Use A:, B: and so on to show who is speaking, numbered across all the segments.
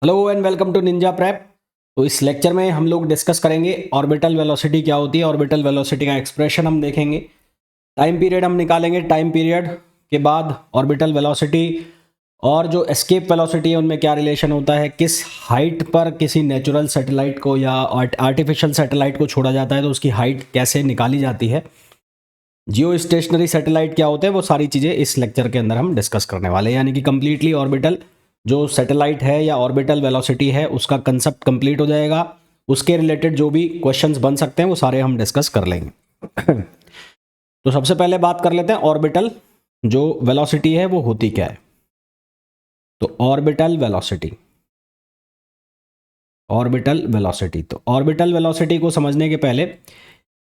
A: Hello and welcome to Ninja Prep. तो इस lecture में हम लोग डिस्कस करेंगे ऑर्बिटल वेलोसिटी क्या होती है। ऑर्बिटल वेलोसिटी का एक्सप्रेशन हम देखेंगे, टाइम पीरियड हम निकालेंगे, टाइम पीरियड के बाद ऑर्बिटल वेलोसिटी और जो एस्केप वेलोसिटी है उनमें क्या रिलेशन होता है, किस हाइट पर किसी नेचुरल सैटेलाइट को या आर्टिफिशियल सैटेलाइट को छोड़ा जाता है तो उसकी हाइट कैसे निकाली जाती है, जियो स्टेशनरी सैटेलाइट क्या होते हैं, वो सारी चीज़ें इस लेक्चर के अंदर हम डिस्कस करने वाले हैं। यानी कि कंप्लीटली ऑर्बिटल जो सैटेलाइट है या ऑर्बिटल वेलोसिटी है उसका कंसेप्ट कंप्लीट हो जाएगा। उसके रिलेटेड जो भी क्वेश्चंस बन सकते हैं वो सारे हम डिस्कस कर लेंगे। तो सबसे पहले बात कर लेते हैं ऑर्बिटल जो वेलोसिटी है वो होती क्या है। तो ऑर्बिटल वेलोसिटी, तो ऑर्बिटल वेलोसिटी को समझने के पहले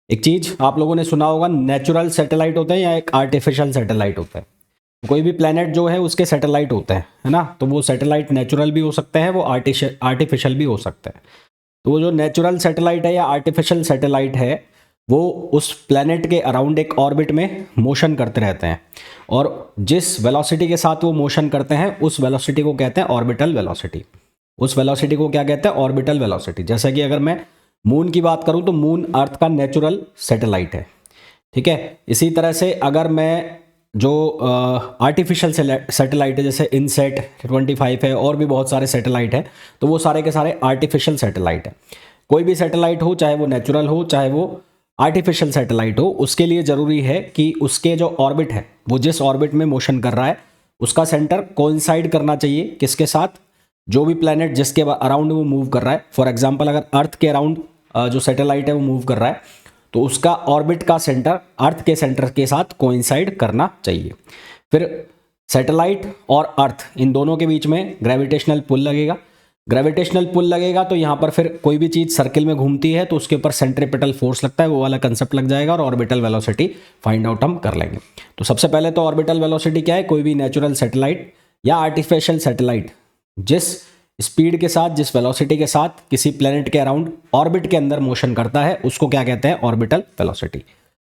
A: एक चीज आप लोगों ने सुना होगा, नेचुरल सैटेलाइट होते हैं या एक आर्टिफिशियल सैटेलाइट होता है। कोई भी प्लेनेट जो है उसके सैटेलाइट होते हैं, है ना। तो वो सैटेलाइट नेचुरल भी हो सकते हैं, वो आर्टिफिशियल भी हो सकते हैं। तो वो जो नेचुरल सैटेलाइट है या आर्टिफिशियल सैटेलाइट है वो उस प्लेनेट के अराउंड एक ऑर्बिट में मोशन करते रहते हैं और जिस वेलोसिटी के साथ वो मोशन करते हैं उस वेलोसिटी को कहते हैं ऑर्बिटल वेलोसिटी। उस वेलोसिटी को क्या कहते हैं, ऑर्बिटल वेलोसिटी। जैसे कि अगर मैं मून की बात करूं तो मून अर्थ का नेचुरल सैटेलाइट है, ठीक है। इसी तरह से अगर मैं जो आर्टिफिशियल सैटेलाइट है जैसे इनसेट 25 है और भी बहुत सारे सैटेलाइट है, तो वो सारे के सारे आर्टिफिशियल सैटेलाइट है। कोई भी सैटेलाइट हो, चाहे वो नेचुरल हो चाहे वो आर्टिफिशियल सैटेलाइट हो, उसके लिए ज़रूरी है कि उसके जो ऑर्बिट है वो जिस ऑर्बिट में मोशन कर रहा है उसका सेंटर कोइंसाइड करना चाहिए किसके साथ, जो भी प्लेनेट जिसके अराउंड वो मूव कर रहा है। फॉर एग्जाम्पल अगर अर्थ के अराउंड जो सैटेलाइट है वो मूव कर रहा है तो उसका ऑर्बिट का सेंटर अर्थ के सेंटर के साथ कोइंसाइड करना चाहिए। फिर सैटेलाइट और अर्थ इन दोनों के बीच में ग्रेविटेशनल पुल लगेगा। ग्रेविटेशनल पुल लगेगा तो यहाँ पर फिर कोई भी चीज़ सर्किल में घूमती है तो उसके ऊपर सेंट्रीपिटल फोर्स लगता है, वो वाला कंसेप्ट लग जाएगा और ऑर्बिटल वेलोसिटी फाइंड आउट हम कर लेंगे। तो सबसे पहले तो ऑर्बिटल वेलोसिटी क्या है, कोई भी नेचुरल सैटेलाइट या आर्टिफिशियल सैटेलाइट जिस स्पीड के साथ, जिस वेलोसिटी के साथ किसी प्लेनेट के अराउंड ऑर्बिट के अंदर मोशन करता है उसको क्या कहते हैं, ऑर्बिटल वेलोसिटी।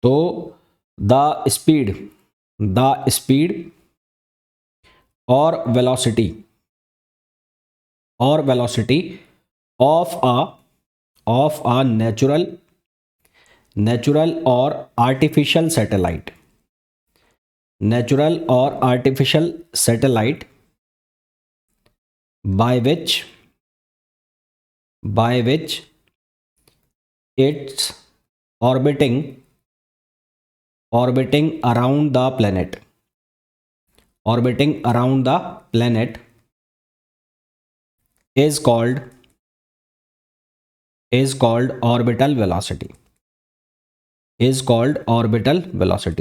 A: तो द स्पीड और वेलोसिटी ऑफ अ नेचुरल और artificial satellite by which it's orbiting around the planet is called orbital velocity।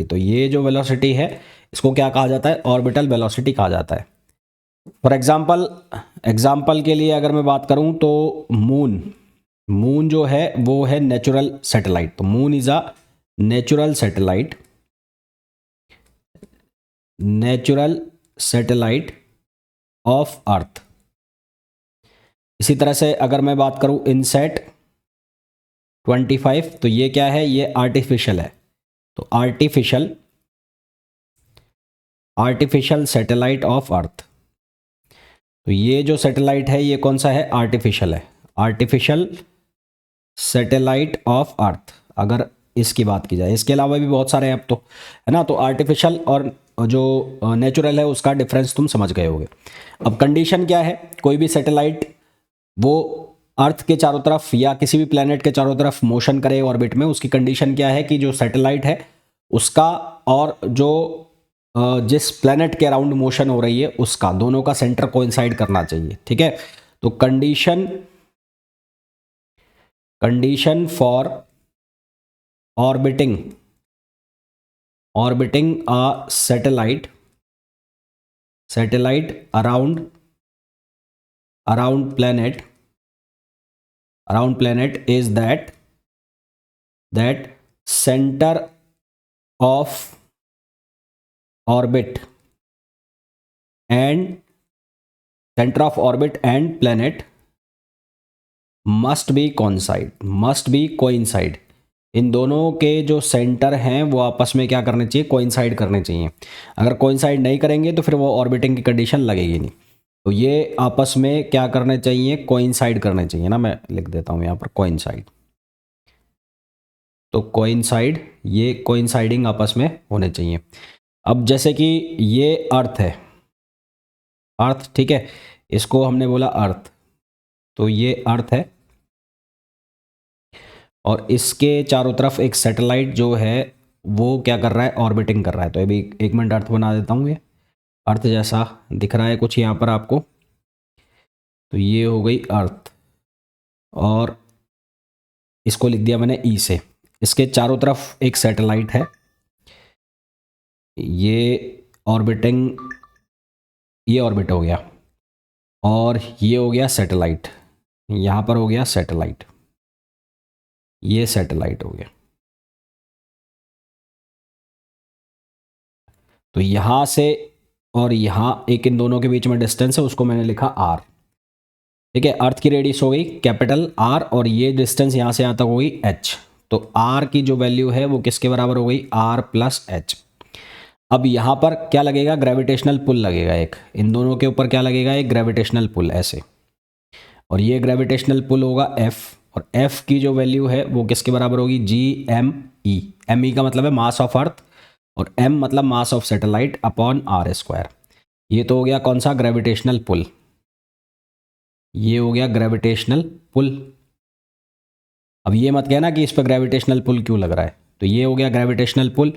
A: तो ये जो वेलोसिटी है इसको क्या कहा जाता है, ऑर्बिटल वेलोसिटी कहा जाता है। फॉर एग्जाम्पल के लिए अगर मैं बात करूं तो मून जो है वो है नेचुरल सैटेलाइट। तो moon is a natural satellite of earth. इसी तरह से अगर मैं बात करूं इनसेट 25, तो ये क्या है, ये आर्टिफिशियल है। तो आर्टिफिशियल सैटेलाइट ऑफ अर्थ। तो ये जो सैटेलाइट है ये कौन सा है, आर्टिफिशियल है, आर्टिफिशियल सैटेलाइट ऑफ अर्थ अगर इसकी बात की जाए। इसके अलावा भी बहुत सारे हैं अब तो, है ना। तो आर्टिफिशियल और जो नेचुरल है उसका डिफरेंस तुम समझ गए होगे। अब कंडीशन क्या है, कोई भी सैटेलाइट वो अर्थ के चारों तरफ या किसी भी प्लेनेट के चारों तरफ मोशन करे ऑर्बिट में, उसकी कंडीशन क्या है कि जो सैटेलाइट है उसका और जो जिस प्लेनेट के अराउंड मोशन हो रही है उसका, दोनों का सेंटर कोइंसाइड करना चाहिए, ठीक है। तो condition for orbiting a satellite around planet is that centre of orbit and planet must be coincide. इन दोनों के जो सेंटर हैं वो आपस में क्या करने चाहिए, कोइंसाइड करने चाहिए। अगर कोइंसाइड नहीं करेंगे तो फिर वो ऑर्बिटिंग की कंडीशन लगेगी नहीं। तो ये आपस में क्या करने चाहिए, कोइंसाइड करने चाहिए ना। मैं लिख देता हूँ यहाँ पर कोइंसाइड। तो कोइंसाइड, ये कोइंसाइडिंग आपस में होने चाहिए। अब जैसे कि ये अर्थ है, अर्थ, ठीक है, इसको हमने बोला अर्थ, तो ये अर्थ है और इसके चारों तरफ एक सैटेलाइट जो है वो क्या कर रहा है, ऑर्बिटिंग कर रहा है। तो अभी 1 मिनट अर्थ बना देता हूँ। ये अर्थ जैसा दिख रहा है कुछ यहाँ पर आपको। तो ये हो गई अर्थ और इसको लिख दिया मैंने ई से। इसके चारों तरफ एक सैटेलाइट है, ये ऑर्बिटिंग, ये ऑर्बिट हो गया और ये हो गया सैटेलाइट, यहाँ पर हो गया सैटेलाइट, ये सैटेलाइट हो गया। तो यहाँ से और यहाँ एक इन दोनों के बीच में डिस्टेंस है, उसको मैंने लिखा आर। ठीक है, अर्थ की रेडियस हो गई कैपिटल आर और ये डिस्टेंस यहाँ से यहाँ तक हो गई एच। तो आर की जो वैल्यू है वो किसके बराबर हो गई, आर प्लस एच। अब यहाँ पर क्या लगेगा, ग्रेविटेशनल पुल लगेगा एक, इन दोनों के ऊपर क्या लगेगा, एक ग्रेविटेशनल पुल ऐसे। और ये ग्रेविटेशनल पुल होगा एफ, और एफ की जो वैल्यू है वो किसके बराबर होगी, जी एम ई। एम ई का मतलब है मास ऑफ अर्थ और एम मतलब mass of satellite upon R square. ये तो हो गया कौन सा, ग्रेविटेशनल पुल। ये हो गया ग्रेविटेशनल पुल। अब ये मत कहना कि इस पर ग्रेविटेशनल पुल क्यों लग रहा है। तो ये हो गया ग्रेविटेशनल पुल।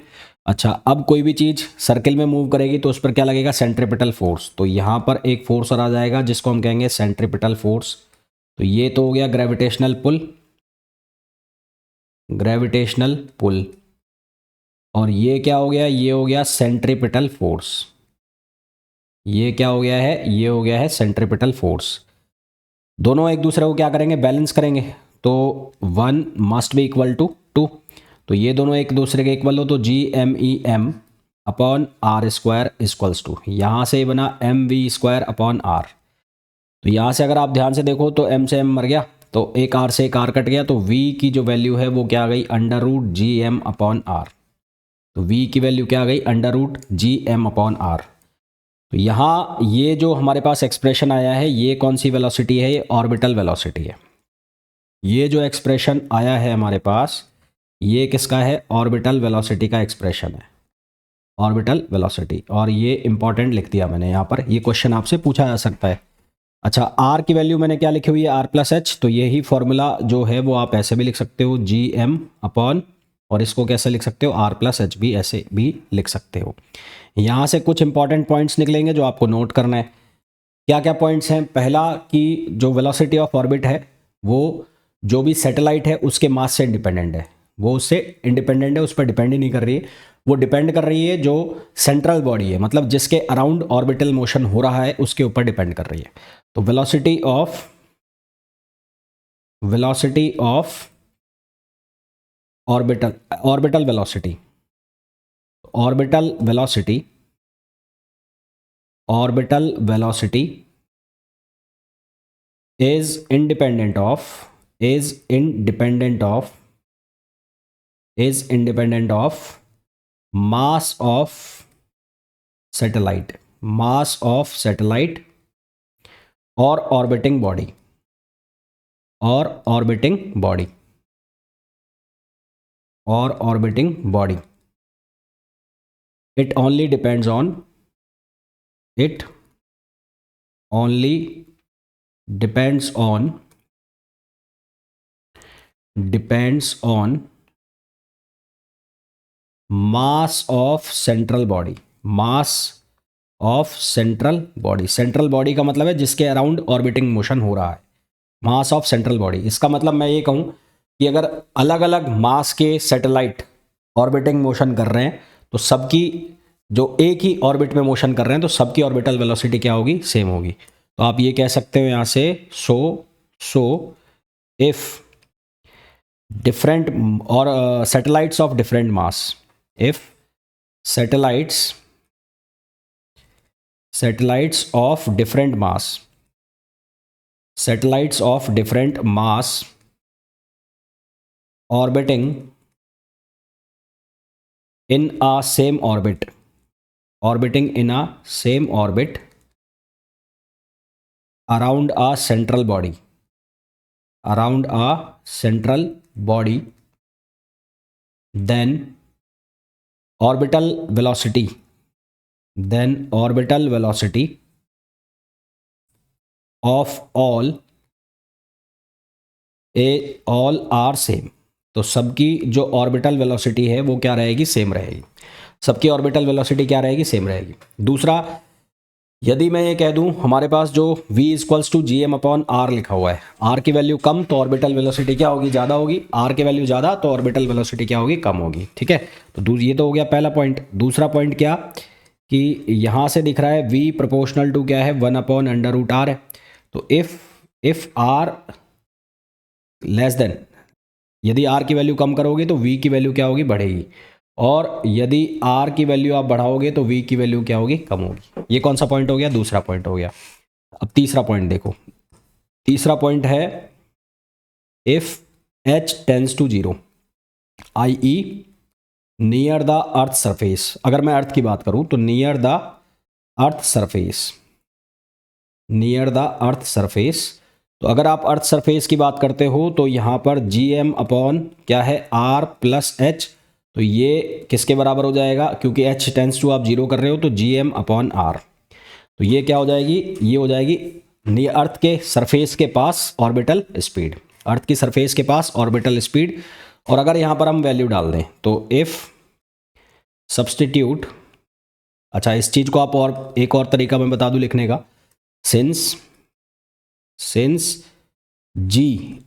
A: अच्छा, अब कोई भी चीज़ सर्किल में मूव करेगी तो उस पर क्या लगेगा, सेंट्रीपिटल फोर्स। तो यहाँ पर एक फोर्स और आ जाएगा जिसको हम कहेंगे सेंट्रीपिटल फोर्स। तो ये तो हो गया ग्रेविटेशनल पुल, ग्रेविटेशनल पुल। और ये क्या हो गया, ये हो गया सेंट्रीपिटल फोर्स। ये क्या हो गया है, ये हो गया है सेंट्रीपिटल फोर्स। दोनों एक दूसरे को क्या करेंगे, बैलेंस करेंगे। तो 1 मस्ट बी इक्वल टू 2। तो ये दोनों एक दूसरे के इक्वल हो तो G M E M upon R square equals to, यहाँ से बना M V square upon R. तो यहाँ से अगर आप ध्यान से देखो तो एम से एम मर गया, तो एक आर से एक आर कट गया, तो वी की जो वैल्यू है वो क्या आ गई, under root G M upon R. तो वी की वैल्यू क्या आ गई, under root G M upon R. तो यहाँ ये जो हमारे पास एक्सप्रेशन आया है ये कौन सी वेलोसिटी है, ये ऑर्बिटल वेलोसिटी है। ये जो एक्सप्रेशन आया है हमारे पास ये किसका है, ऑर्बिटल वेलोसिटी का एक्सप्रेशन है, ऑर्बिटल वेलोसिटी। और ये इंपॉर्टेंट लिख दिया मैंने यहाँ पर, ये क्वेश्चन आपसे पूछा जा सकता है। अच्छा, आर की वैल्यू मैंने क्या लिखी हुई है, आर प्लस एच। तो यही फॉर्मूला जो है वो आप ऐसे भी लिख सकते हो, जी एम अपॉन, और इसको कैसे लिख सकते हो, आर प्लस एच भी ऐसे भी लिख सकते हो। यहाँ से कुछ इंपॉर्टेंट पॉइंट्स निकलेंगे जो आपको नोट करना है। क्या क्या पॉइंट्स हैं, पहला कि जो वेलोसिटी ऑफ ऑर्बिट है वो जो भी सैटेलाइट है उसके मास से इंडिपेंडेंट है, वो उससे इंडिपेंडेंट है, उस पर डिपेंड ही नहीं कर रही है। वो डिपेंड कर रही है जो सेंट्रल बॉडी है, मतलब जिसके अराउंड ऑर्बिटल मोशन हो रहा है उसके ऊपर डिपेंड कर रही है। तो velocity of orbital, orbital velocity, orbital velocity, orbital velocity is independent of is independent of is independent of mass of satellite, mass of satellite or orbiting body, or orbiting body, or orbiting body. It only depends on, it only depends on, depends on mass of central body, mass of central body. Central body का मतलब है जिसके around orbiting motion हो रहा है, mass of central body. इसका मतलब मैं ये कहूँ कि अगर अलग अलग मास के सैटेलाइट ऑर्बिटिंग मोशन कर रहे हैं तो सबकी, जो एक ही ऑर्बिट में मोशन कर रहे हैं तो सबकी ऑर्बिटल वेलोसिटी क्या होगी, सेम होगी। तो आप ये कह सकते हो यहाँ से, सो इफ डिफरेंट और satellites of different mass, if satellites of different mass, satellites of different mass orbiting in a same orbit, orbiting in a same orbit, around a central body, around a central body, then orbital velocity, then orbital velocity of all all are same. तो सबकी जो orbital velocity है वो क्या रहेगी, same रहेगी। सबकी orbital velocity क्या रहेगी, सेम रहेगी। दूसरा, यदि मैं ये कह दूं हमारे पास जो v equals to G M upon R लिखा हुआ है, r की वैल्यू कम तो ऑर्बिटल वेलोसिटी क्या होगी, ज़्यादा होगी, r की वैल्यू ज़्यादा तो ऑर्बिटल वेलोसिटी क्या होगी, कम होगी। ठीक है, तो ये तो हो गया पहला पॉइंट। दूसरा पॉइंट क्या कि यहाँ से दिख रहा है v प्रोपोर्शनल टू क्या है, 1/√r है। तो इफ़ r लेस देन, यदि r की वैल्यू कम करोगे तो v की वैल्यू क्या होगी, बढ़ेगी, और यदि r की वैल्यू आप बढ़ाओगे तो v की वैल्यू क्या होगी, कम होगी। ये कौन सा पॉइंट हो गया, दूसरा पॉइंट हो गया। अब तीसरा पॉइंट देखो, तीसरा पॉइंट है if h tends to 0 i.e. Near the earth surface. अगर मैं अर्थ की बात करूं तो near the earth surface, near the earth surface. तो अगर आप अर्थ सरफेस की बात करते हो तो यहाँ पर जी एम अपॉन क्या है, आर प्लस एच। तो ये किसके बराबर हो जाएगा, क्योंकि एच टेंस टू आप 0 कर रहे हो तो जी एम अपॉन आर। तो ये क्या हो जाएगी, ये हो जाएगी अर्थ के सरफेस के पास ऑर्बिटल स्पीड, अर्थ की सरफेस के पास ऑर्बिटल स्पीड। और अगर यहाँ पर हम वैल्यू डाल दें तो इफ़ सब्सटीट्यूट, अच्छा इस चीज़ को आप और एक और तरीका मैं बता दूं लिखने का, since g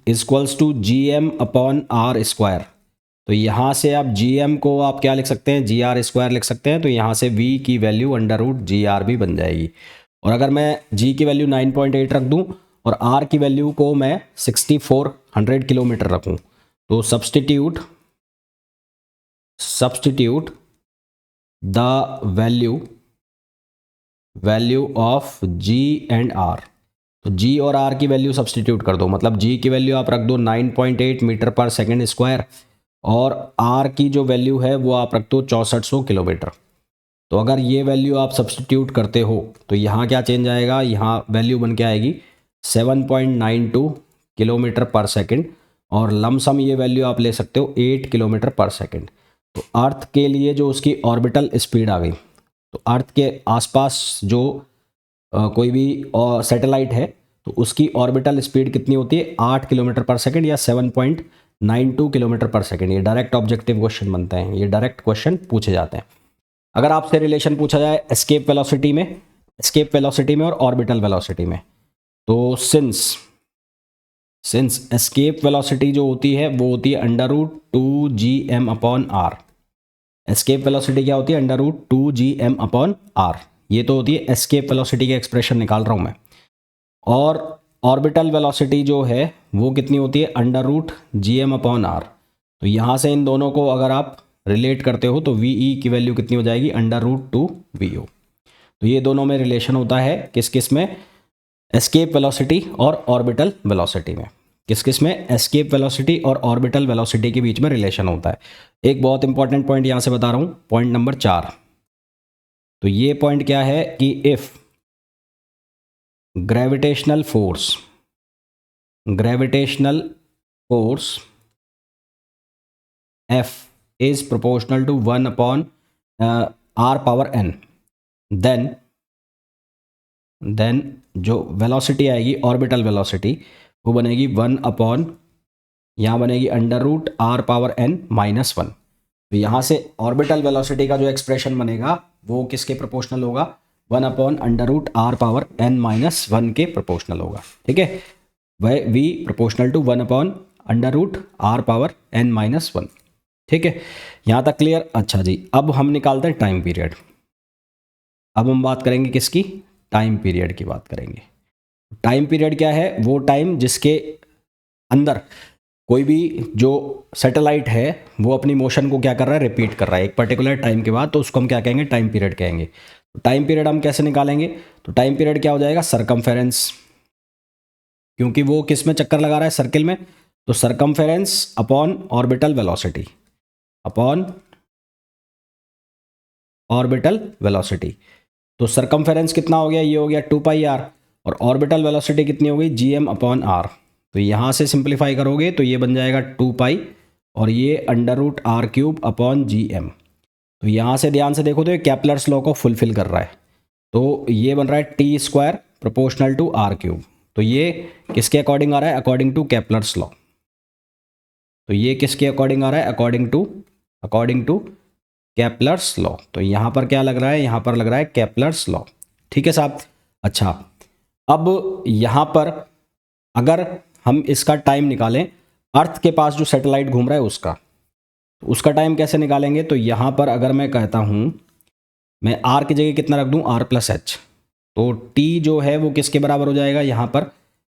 A: equals to G M upon R square. तो यहाँ से आप जी एम को आप क्या लिख सकते हैं, जी आर स्क्वायर लिख सकते हैं। तो यहाँ से v की वैल्यू √GR भी बन जाएगी। और अगर मैं g की वैल्यू 9.8 रख दूँ और r की वैल्यू को मैं 6400 किलोमीटर रखूँ, तो substitute the value of g and r। तो g और r की वैल्यू सब्सटीट्यूट कर दो, मतलब g की वैल्यू आप रख दो 9.8 मीटर पर सेकेंड स्क्वायर और r की जो वैल्यू है वो आप रख दो 6400 किलोमीटर। तो अगर ये वैल्यू आप सब्सटीट्यूट करते हो तो यहाँ क्या चेंज आएगा, यहाँ वैल्यू बन के आएगी 7.92 किलोमीटर पर सेकेंड, और लमसम ये वैल्यू आप ले सकते हो 8 किलोमीटर पर सेकेंड। तो अर्थ के लिए जो उसकी ऑर्बिटल स्पीड आ गई, तो अर्थ के आसपास जो कोई भी सैटेलाइट है तो उसकी ऑर्बिटल स्पीड कितनी होती है, 8 किलोमीटर पर सेकेंड या 7.92 किलोमीटर पर सेकेंड। ये डायरेक्ट ऑब्जेक्टिव क्वेश्चन बनते हैं, ये डायरेक्ट क्वेश्चन पूछे जाते हैं। अगर आपसे रिलेशन पूछा जाए एस्केप वेलोसिटी में और ऑर्बिटल वेलोसिटी में, तो सिंस एस्केप वेलोसिटी जो होती है वो होती है √2gm upon are. Escape velocity क्या होती है, √2gm अपॉन आर। ये तो होती है एस्केप वेलोसिटी की एक्सप्रेशन निकाल रहा हूँ मैं। और ऑर्बिटल वेलोसिटी जो है वो कितनी होती है, √gm अपॉन आर। तो यहाँ से इन दोनों को अगर आप रिलेट करते हो तो वी की वैल्यू कितनी हो जाएगी, √2VO। तो ये दोनों में रिलेशन होता है किस किस में, एस्केप वेलोसिटी और ऑर्बिटल वेलोसिटी में। किस किस में, एस्केप वेलोसिटी और ऑर्बिटल वेलोसिटी के बीच में रिलेशन होता है। एक बहुत इंपॉर्टेंट पॉइंट यहाँ से बता रहा हूँ, पॉइंट नंबर 4। तो ये पॉइंट क्या है कि if gravitational force F is proportional to 1 upon r power n, then जो वेलोसिटी आएगी ऑर्बिटल वेलोसिटी वो बनेगी 1 अपॉन, यहाँ बनेगी √r⁻n-1। तो यहाँ से ऑर्बिटल वेलोसिटी का जो एक्सप्रेशन बनेगा वो किसके प्रोपोर्शनल होगा, 1 अपॉन √r⁻n-1 के प्रोपोर्शनल होगा। ठीक है, वह v proportional to 1 upon √r⁻n-1। ठीक है, यहाँ तक क्लियर। अच्छा जी, अब हम निकालते हैं टाइम पीरियड। अब हम बात करेंगे किसकी, टाइम पीरियड की बात करेंगे। टाइम पीरियड क्या है, वो टाइम जिसके अंदर कोई भी जो सैटेलाइट है वो अपनी मोशन को क्या कर रहा है, रिपीट कर रहा है एक पर्टिकुलर टाइम के बाद, तो उसको हम क्या कहेंगे, टाइम पीरियड कहेंगे। तो टाइम पीरियड हम कैसे निकालेंगे, तो टाइम पीरियड क्या हो जाएगा, सरकमफेरेंस, क्योंकि वो किस में चक्कर लगा रहा है, सर्किल में। तो circumference upon orbital velocity, upon orbital velocity. तो सरकमफेरेंस कितना हो गया, ये हो गया 2πr। और ऑर्बिटल वेलोसिटी कितनी हो गई, gm/r। तो यहाँ से सिंप्लीफाई करोगे तो ये बन जाएगा 2 पाई और ये √r³/gm। तो यहाँ से ध्यान से देखो तो ये केपलर्स लॉ को फुलफिल कर रहा है। तो ये बन रहा है t² प्रोपोर्शनल टू r³। तो ये किसके अकॉर्डिंग आ रहा है, अकॉर्डिंग टू केपलर्स लॉ। तो ये किसके अकॉर्डिंग आ रहा है, अकॉर्डिंग टू केपलर्स लॉ। तो यहाँ पर क्या लग रहा है, यहाँ पर लग रहा है केपलर्स लॉ। ठीक है साहब। अच्छा, अब यहाँ पर अगर हम इसका टाइम निकालें, अर्थ के पास जो सैटेलाइट घूम रहा है उसका टाइम कैसे निकालेंगे। तो यहाँ पर अगर मैं कहता हूँ, मैं r की जगह कितना रख दूँ, r+h। तो t जो है वो किसके बराबर हो जाएगा, यहाँ पर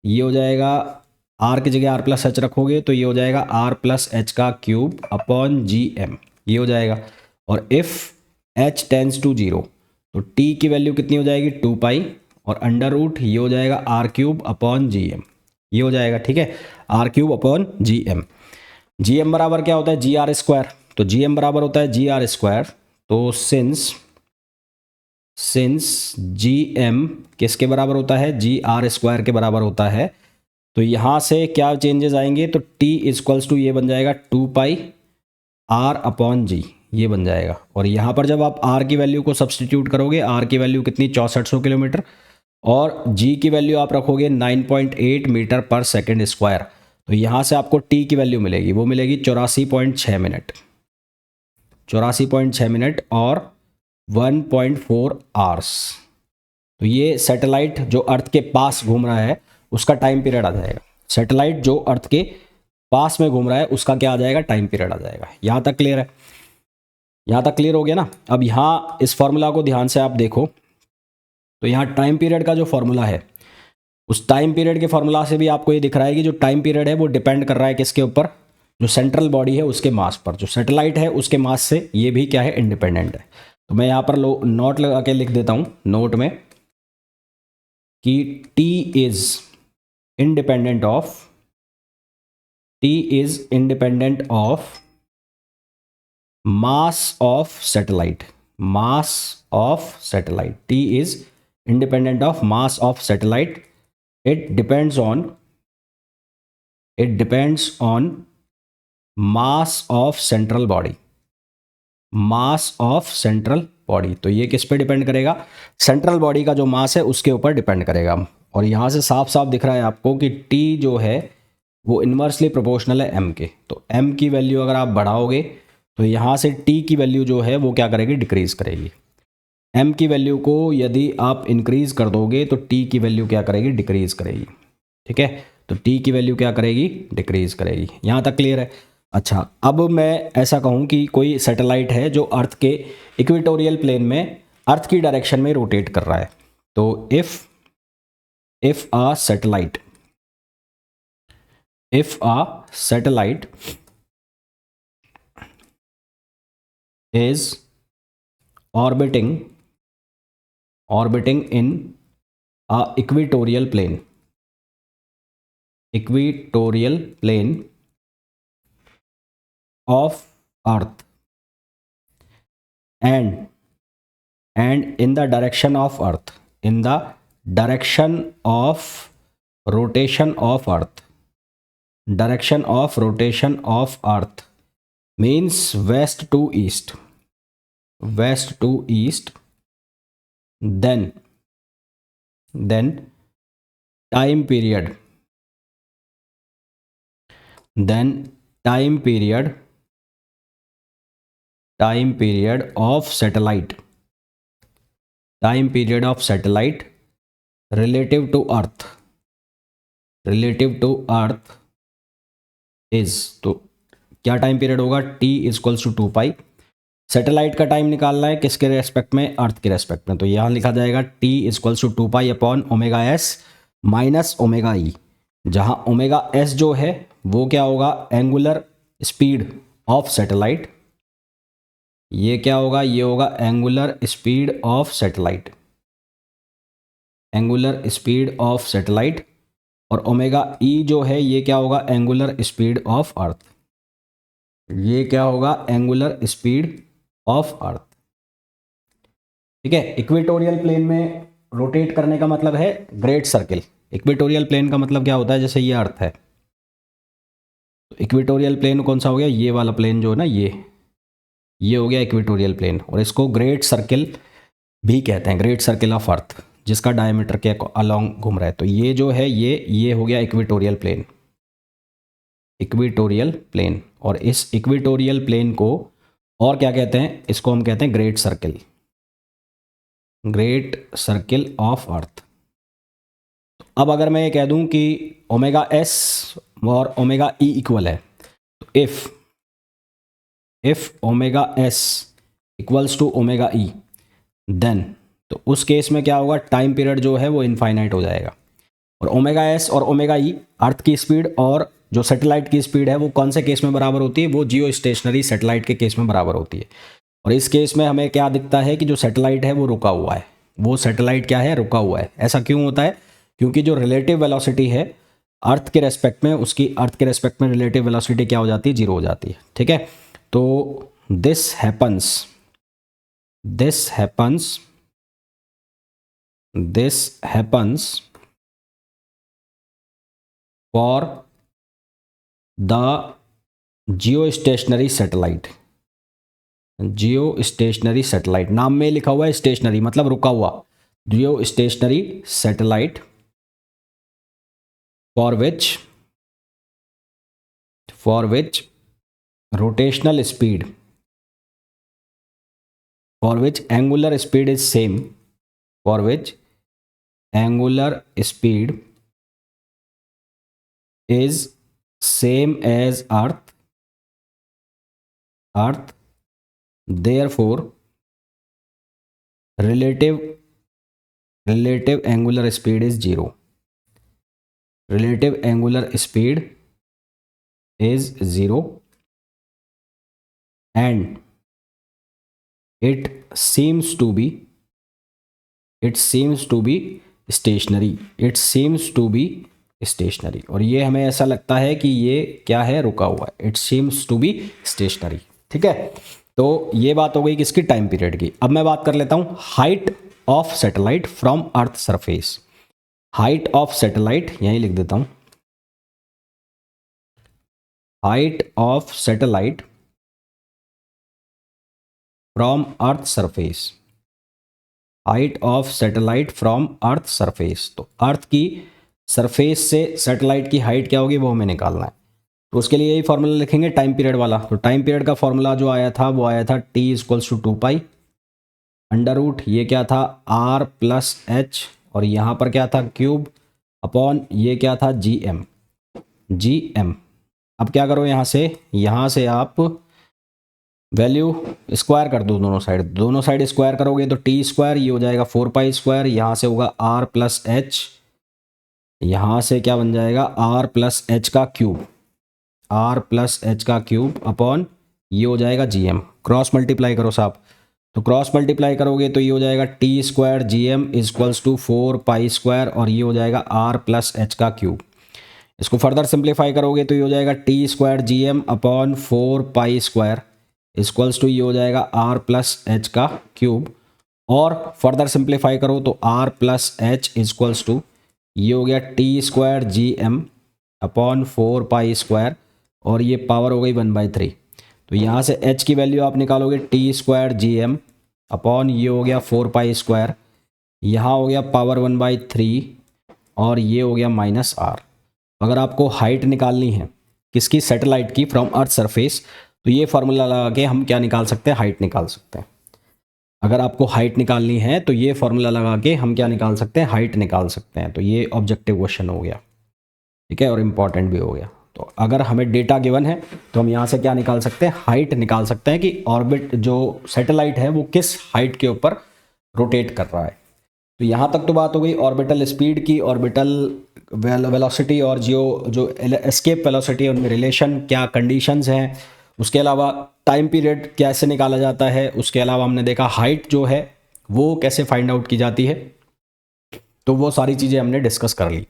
A: ये हो जाएगा, r की जगह r+h रखोगे तो ये हो जाएगा r+h⁵/gm, ये हो जाएगा। और इफ़ h टेंड्स टू 0 तो t की वैल्यू कितनी हो जाएगी, 2 पाई और अंडर रूट ये हो जाएगा r³/gm, ये हो जाएगा। ठीक है, r³/gm। gm बराबर क्या होता है, gr²। तो gm बराबर होता है gr²। तो सिंस gm किसके बराबर होता है, gr² के बराबर होता है, तो यहाँ से क्या चेंजेस आएंगे, तो t इक्वल्स टू ये बन जाएगा 2 पाई r/g, ये बन जाएगा। और यहाँ पर जब आप r की वैल्यू को सब्सटीट्यूट करोगे, r की वैल्यू कितनी 6400 किलोमीटर और g की वैल्यू आप रखोगे 9.8 मीटर पर सेकेंड स्क्वायर। तो यहाँ से आपको t की वैल्यू मिलेगी, वो मिलेगी 84.6 मिनट, 84.6 मिनट और 1.4 आवर्स। तो ये सैटेलाइट जो अर्थ के पास घूम रहा है उसका टाइम पीरियड आ जाएगा। सैटेलाइट जो अर्थ के पास में घूम रहा है उसका क्या आ जाएगा, टाइम पीरियड आ जाएगा। यहाँ तक क्लियर है, यहाँ तक क्लियर हो गया ना। अब यहाँ इस फॉर्मूला को ध्यान से आप देखो, तो यहाँ टाइम पीरियड का जो फॉर्मूला है, उस टाइम पीरियड के फॉर्मूला से भी आपको ये दिख रहा है कि जो टाइम पीरियड है वो डिपेंड कर रहा है किसके ऊपर, जो सेंट्रल बॉडी है उसके मास पर। जो सैटेलाइट है उसके मास से ये भी क्या है, इंडिपेंडेंट है। तो मैं यहाँ पर नोट लगा के लिख देता हूँ नोट में कि T is independent of mass of satellite, T is independent of mass of satellite. It depends on mass of central body, तो ये किस पे डिपेंड करेगा, सेंट्रल बॉडी का जो मास है उसके ऊपर डिपेंड करेगा। और यहाँ से साफ साफ दिख रहा है आपको कि T जो है वो इन्वर्सली प्रोपोर्शनल है m के। तो m की वैल्यू अगर आप बढ़ाओगे तो यहाँ से T की वैल्यू जो है वो क्या करेगी, डिक्रीज़ करेगी। m की वैल्यू को यदि आप इंक्रीज़ कर दोगे तो T की वैल्यू क्या करेगी, डिक्रीज़ करेगी। ठीक है, तो T की वैल्यू क्या करेगी, डिक्रीज़ करेगी। यहाँ तक क्लियर है। अच्छा, अब मैं ऐसा कहूँ कि कोई सैटेलाइट है जो अर्थ के इक्वेटोरियल प्लेन में अर्थ की डायरेक्शन में रोटेट कर रहा है। तो if a satellite is orbiting in a equatorial plane of earth and in the direction of rotation of earth means west to east, then time period of satellite relative to earth is, तो क्या time period होगा, t equals to 2 pi. Satellite का time निकालना है किसके respect में, अर्थ के respect में। तो यहाँ लिखा जाएगा t equals to 2 pi upon omega s minus omega E, जहाँ ओमेगा s जो है वो क्या होगा, एंगुलर स्पीड ऑफ सैटेलाइट। ये क्या होगा, ये होगा एंगुलर स्पीड ऑफ सैटेलाइट। और ओमेगा ई जो है ये क्या होगा, एंगुलर स्पीड ऑफ अर्थ। ये क्या होगा, एंगुलर स्पीड ऑफ अर्थ। ठीक है, इक्वेटोरियल प्लेन में रोटेट करने का मतलब है ग्रेट सर्किल। इक्वेटोरियल प्लेन का मतलब क्या होता है, जैसे ये अर्थ है, तो इक्वेटोरियल प्लेन कौन सा हो गया, ये वाला प्लेन जो है ना, ये हो गया इक्वेटोरियल प्लेन, और इसको ग्रेट सर्किल भी कहते हैं, ग्रेट सर्किल ऑफ अर्थ, जिसका डायमीटर के अलोंग घूम रहा है। तो ये जो है ये हो गया इक्वेटोरियल प्लेन, इक्वेटोरियल प्लेन। और इस इक्वेटोरियल प्लेन को और क्या कहते हैं, इसको हम कहते हैं great circle, great circle of earth. अब अगर मैं ये कह दूं कि ओमेगा एस और ओमेगा ई इक्वल है, तो if omega S equals to omega E, then तो उस केस में क्या होगा, टाइम पीरियड जो है वो इनफाइनाइट हो जाएगा। और ओमेगा एस और ओमेगा ई अर्थ की स्पीड और जो सैटेलाइट की स्पीड है वो कौन से केस में बराबर होती है, वो जियो स्टेशनरी सैटेलाइट के केस में बराबर होती है। और इस केस में हमें क्या दिखता है कि जो सैटेलाइट है वो रुका हुआ है, वो सैटेलाइट क्या है, रुका हुआ है। ऐसा क्यों होता है, क्योंकि जो रिलेटिव वेलोसिटी है अर्थ के रेस्पेक्ट में, उसकी अर्थ के रेस्पेक्ट में रिलेटिव वेलोसिटी क्या हो जाती है, जीरो हो जाती है। ठीक है, तो this happens for the Jio stationery satellite, नाम में लिखा हुआ है स्टेशनरी मतलब रुका हुआ, जियो stationery satellite for which rotational speed, for which angular speed is same, for which angular speed is same as earth, therefore relative angular speed is zero, relative angular speed is zero, and it seems to be stationary, और ये हमें ऐसा लगता है कि ये क्या है, रुका हुआ है, it seems to be stationary. ठीक है, तो ये बात हो गई किसकी, टाइम पीरियड की। अब मैं बात कर लेता हूं height of satellite from earth surface. Height of satellite यहीं लिख देता हूं, height of satellite from earth surface, height of satellite from earth surface. तो अर्थ की सरफेस से सैटेलाइट की हाइट क्या होगी वो हमें निकालना है। तो उसके लिए यही फॉर्मूला लिखेंगे टाइम पीरियड वाला। तो टाइम पीरियड का फॉर्मूला जो आया था वो आया था T equals to 2 under root, ये क्या था आर प्लस एच, और यहाँ पर क्या था क्यूब अपॉन ये क्या था जी एम। अब क्या करो, यहाँ से आप वैल्यू स्क्वायर कर दो दोनों साइड स्क्वायर करोगे तो टी स्क्वायर, ये हो जाएगा 4 यहाँ से होगा आर प्लस एच, यहाँ से क्या बन जाएगा आर प्लस एच का क्यूब अपॉन ये हो जाएगा जी एम। क्रॉस मल्टीप्लाई करो साहब, तो क्रॉस मल्टीप्लाई करोगे तो ये हो जाएगा T square G M equals to 4 और ये हो जाएगा आर प्लस एच का क्यूब। इसको फर्दर सिंप्लीफाई करोगे तो ये हो जाएगा T square G M upon 4 equals to ये हो जाएगा आर प्लस एच का क्यूब, और फर्दर सिंप्लीफाई करो तो R plus H equals to ये हो गया T square G M upon 4 और ये पावर हो गई 1/3। तो यहाँ से h की वैल्यू आप निकालोगे T square G M upon ये हो गया 4 यहाँ हो गया पावर 1/3 और ये हो गया माइनस आर। अगर आपको हाइट निकालनी है किसकी, सैटेलाइट की, फ्रॉम अर्थ सरफेस, तो ये फार्मूला लगा के हम क्या निकाल सकते हैं, हाइट निकाल सकते हैं। अगर आपको हाइट निकालनी है तो ये फार्मूला लगा के हम क्या निकाल सकते हैं, हाइट निकाल सकते हैं। तो ये ऑब्जेक्टिव क्वेश्चन हो गया, ठीक है, और इम्पॉर्टेंट भी हो गया। तो अगर हमें डेटा गिवन है तो हम यहाँ से क्या निकाल सकते हैं, हाइट निकाल सकते हैं कि ऑर्बिट जो सैटेलाइट है वो किस हाइट के ऊपर रोटेट कर रहा है। तो यहाँ तक तो बात हो गई ऑर्बिटल स्पीड की, ऑर्बिटल वेलोसिटी और जो एस्केप वेलोसिटी है उनमें रिलेशन क्या, कंडीशंस हैं। उसके अलावा टाइम पीरियड कैसे निकाला जाता है, उसके अलावा हमने देखा हाइट जो है वो कैसे फाइंड आउट की जाती है। तो वो सारी चीज़ें हमने डिस्कस कर ली।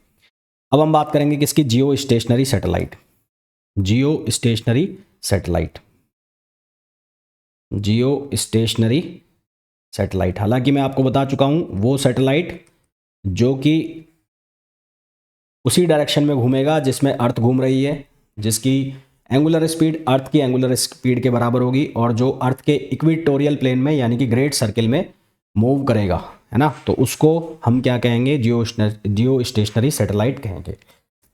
A: अब हम बात करेंगे किसकी, जियो स्टेशनरी सैटेलाइट। हालांकि मैं आपको बता चुका हूं वो सैटेलाइट जो कि उसी डायरेक्शन में घूमेगा जिसमें अर्थ घूम रही है, जिसकी एंगुलर स्पीड अर्थ की एंगुलर स्पीड के बराबर होगी, और जो अर्थ के इक्वेटोरियल प्लेन में यानी कि ग्रेट सर्किल में मूव करेगा, है ना। तो उसको हम क्या कहेंगे, जियो स्टेशनरी सैटेलाइट कहेंगे।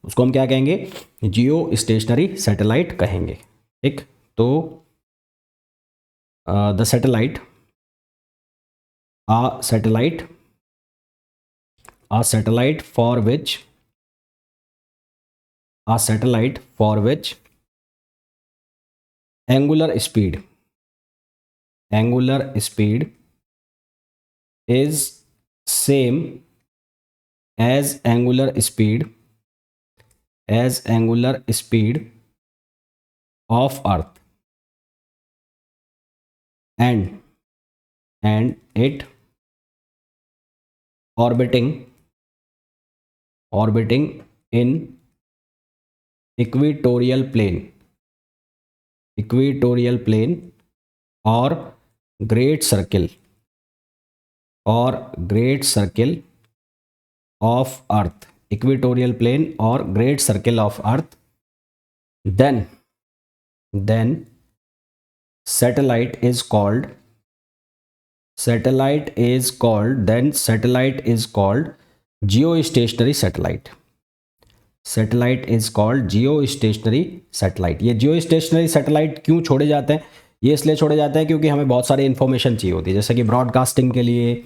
A: उसको हम क्या कहेंगे, जियो स्टेशनरी सैटेलाइट कहेंगे। ठीक, तो the satellite a satellite for which angular speed is same as angular speed of earth, and it orbiting in equatorial plane or great circle of earth, equatorial plane or great circle of earth, then satellite is called geostationary satellite. ये जियो stationery satellite क्यों छोड़े जाते हैं, ये इसलिए छोड़े जाते हैं क्योंकि हमें बहुत सारी इन्फॉर्मेशन चाहिए होती है, जैसे कि ब्रॉडकास्टिंग के लिए,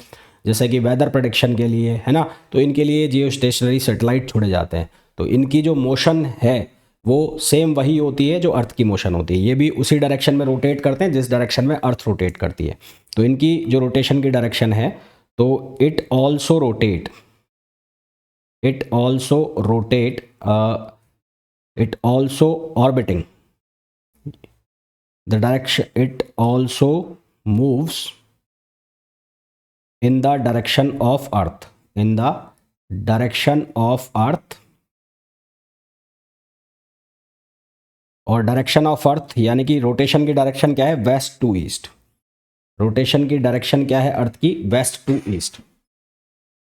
A: जैसे कि वेदर प्रेडिक्शन के लिए, है ना। तो इनके लिए जियो स्टेशनरी सैटेलाइट छोड़े जाते हैं। तो इनकी जो मोशन है वो सेम वही होती है जो अर्थ की मोशन होती है। ये भी उसी डायरेक्शन में रोटेट करते हैं जिस डायरेक्शन में अर्थ रोटेट करती है। तो इनकी जो रोटेशन की डायरेक्शन है, तो it also rotate orbiting the direction, it also moves in the direction of earth, और डायरेक्शन ऑफ अर्थ यानी कि रोटेशन की डायरेक्शन क्या है, वेस्ट टू ईस्ट। रोटेशन की डायरेक्शन क्या है अर्थ की, वेस्ट टू ईस्ट।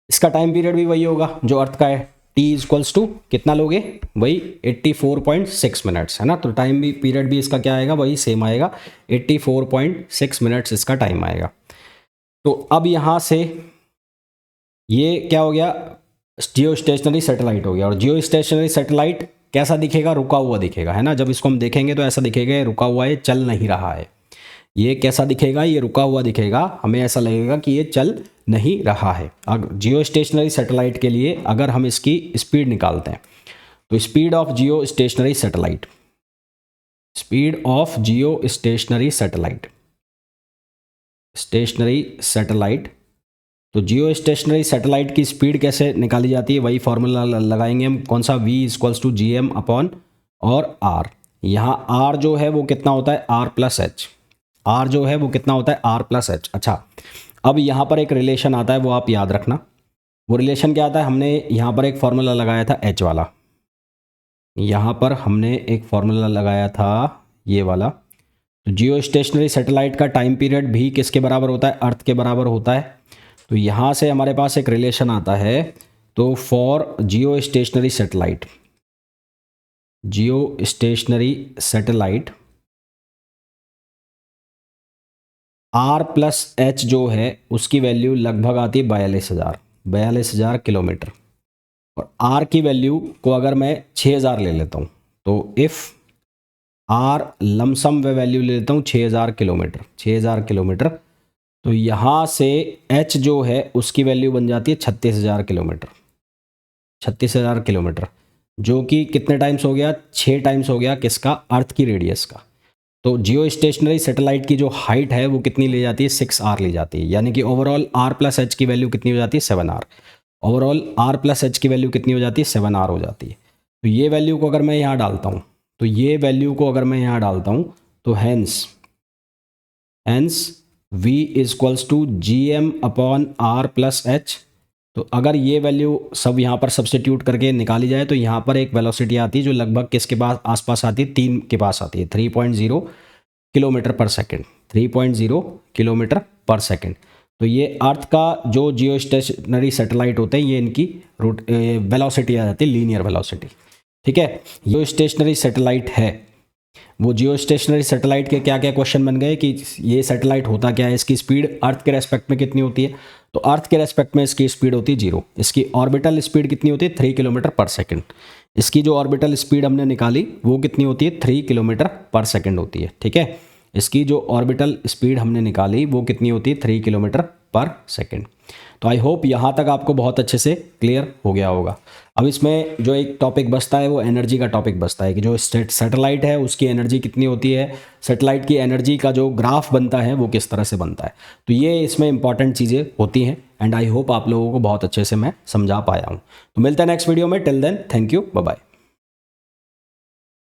A: इसका टाइम पीरियड भी वही होगा जो अर्थ का है, t इक्वल्स टू कितना लोगे, वही 84.6 मिनट्स, है ना। तो टाइम भी पीरियड भी इसका क्या आएगा, वही सेम आएगा, 84.6 मिनट्स इसका टाइम आएगा। तो अब यहाँ से ये क्या हो गया, जियो स्टेशनरी सैटेलाइट हो गया। और जियो स्टेशनरी सैटेलाइट कैसा दिखेगा, रुका हुआ दिखेगा, है ना। जब इसको हम देखेंगे तो ऐसा दिखेगा रुका हुआ है, चल नहीं रहा है। ये कैसा दिखेगा, ये रुका हुआ दिखेगा, हमें ऐसा लगेगा कि ये चल नहीं रहा है। अगर जियो स्टेशनरी सैटेलाइट के लिए अगर हम इसकी स्पीड निकालते हैं, तो speed of Jio stationery satellite, तो जियो स्टेशनरी सैटेलाइट की स्पीड कैसे निकाली जाती है, वही फॉर्मूला लगाएंगे हम, कौन सा, v equals to GM upon और r। यहाँ r जो है वो कितना होता है, r प्लस एच। r जो है वो कितना होता है, r प्लस एच। अच्छा, अब यहाँ पर एक रिलेशन आता है, वो आप याद रखना। वो रिलेशन क्या आता है, हमने यहाँ पर एक फॉर्मूला लगाया था h वाला, यहाँ पर हमने एक फॉर्मूला लगाया था ये वाला। तो जियो स्टेशनरी सैटेलाइट का टाइम पीरियड भी किसके बराबर होता है, अर्थ के बराबर होता है। तो यहाँ से हमारे पास एक रिलेशन आता है, तो for Jio stationery satellite r plus H जो है उसकी वैल्यू लगभग आती है 42,000 किलोमीटर। और r की वैल्यू को अगर मैं 6,000 ले लेता हूँ, तो if r lump sum way value ले लेता हूँ 6,000 किलोमीटर, तो यहाँ से h जो है उसकी वैल्यू बन जाती है 36,000 किलोमीटर, जो कि कितने टाइम्स हो गया, 6 टाइम्स हो गया किसका, अर्थ की रेडियस का। तो जियो स्टेशनरी सैटेलाइट की जो हाइट है वो कितनी ले जाती है, 6r ले जाती है। यानी कि ओवरऑल r प्लस एच की वैल्यू कितनी हो जाती है, 7r। Overall r plus H की वैल्यू कितनी हो जाती है, 7r हो जाती है। तो ये वैल्यू को अगर मैं यहाँ डालता हूँ, तो hence v equals to GM upon r plus H. तो अगर ये वैल्यू सब यहाँ पर सब्स्टिट्यूट करके निकाली जाए, तो यहाँ पर एक वेलोसिटी आती है जो लगभग किसके पास आसपास आती है, 3 के पास आती है, 3.0 किलोमीटर पर सेकेंड। तो ये अर्थ का जो जियो स्टेशनरी सैटेलाइट होते हैं, ये इनकी वेलोसिटी आ जाती है, लीनियर वेलोसिटी। ठीक है, जियो स्टेशनरी सैटेलाइट है। वो जियो स्टेशनरी सैटेलाइट के क्या क्या क्वेश्चन बन गए कि ये सैटेलाइट होता क्या है, इसकी स्पीड अर्थ के रेस्पेक्ट में कितनी होती है, तो अर्थ के रेस्पेक्ट में इसकी स्पीड होती है 0। इसकी ऑर्बिटल स्पीड कितनी होती है 3 किलोमीटर पर सेकंड। इसकी जो ऑर्बिटल स्पीड हमने निकाली वो कितनी होती है 3 किलोमीटर पर सेकंड होती है। ठीक है, इसकी जो ऑर्बिटल स्पीड हमने निकाली वो कितनी होती है 3 किलोमीटर पर सेकंड। तो आई होप यहाँ तक आपको बहुत अच्छे से क्लियर हो गया होगा। अब इसमें जो एक टॉपिक बचता है वो एनर्जी का टॉपिक बचता है कि जो सैटेलाइट है उसकी एनर्जी कितनी होती है, सैटेलाइट की एनर्जी का जो ग्राफ बनता है वो किस तरह से बनता है। तो ये इसमें इंपॉर्टेंट चीज़ें होती हैं एंड आई होप आप लोगों को बहुत अच्छे से मैं समझा पाया हूँ। तो मिलते हैं नेक्स्ट वीडियो में, till then thank you, bye bye.